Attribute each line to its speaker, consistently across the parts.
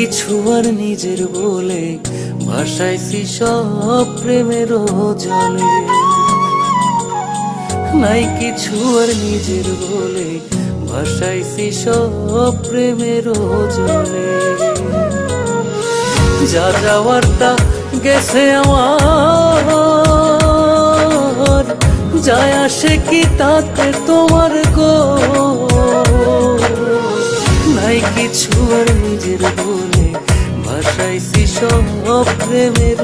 Speaker 1: কিছু আর নিজের বলে ভাসাইছি সব প্রেমের জলে। নাই কিছু আর নিজের বলে ভাসাইছি সব প্রেমের জলে। যা যাওয়ার তা গেছে আমার, যায় আসে কি তাতে তোমার গো। নাই কিছু আর নিজের বলে ভাসাইছি সব প্রেমের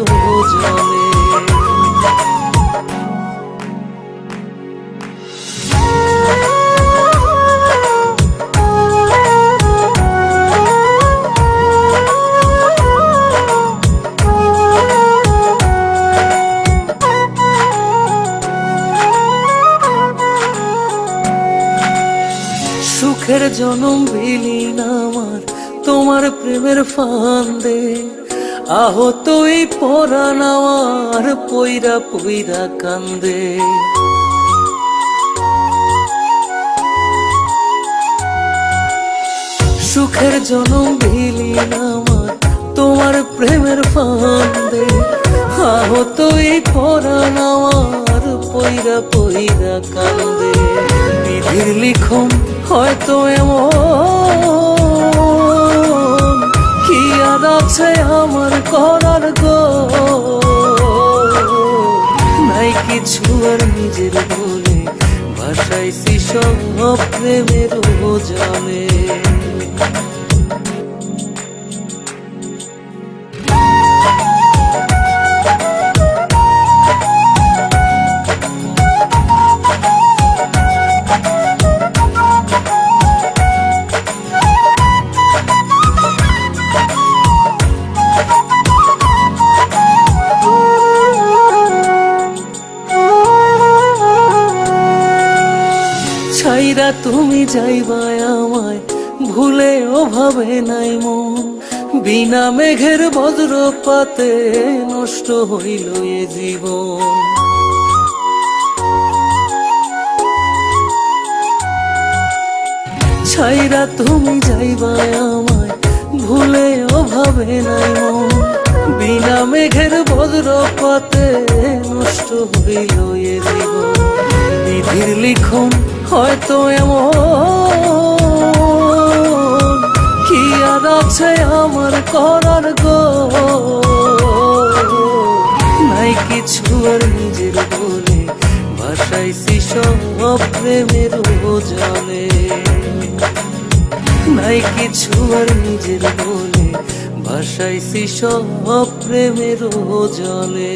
Speaker 1: জলে। সুখের জনম বিলীন আমার তোমার প্রেমের ফান্দে। আহত এই পরাণ আমার পইরা পইরা কান্দে। সুখের জনম বিলীন আমার তোমার প্রেমের ফান্দে। আহত এই পরাণ আমার পইরা পইরা কান্দে। বিধির লিখন হয়তো এমন, কি আর আছে আমার করার গো। নাই কিছু আর নিজের বলে ভাসাইছি সব প্রেমের জলে। ছাইরা তুমি যাইবা আমায় ভুলে ওভাবে নাই মন। বিনা মেঘের বজ্রপাতে নষ্ট হইল এ জীবন। ছাইরা তুমি যাইবা আমায় ভুলে ওভাবে নাই মন। বিনা মেঘের বজ্রপাতে নষ্ট হইল এ জীবন। বিধির লিখন হয়তো এমন, কি আর আছে আমার করার গো। নাই কিছু আর নিজের বলে ভাসাইছি সব প্রেমের জলে। নাই কিছু আর নিজের বলে ভাসাইছি সব প্রেমের জলে।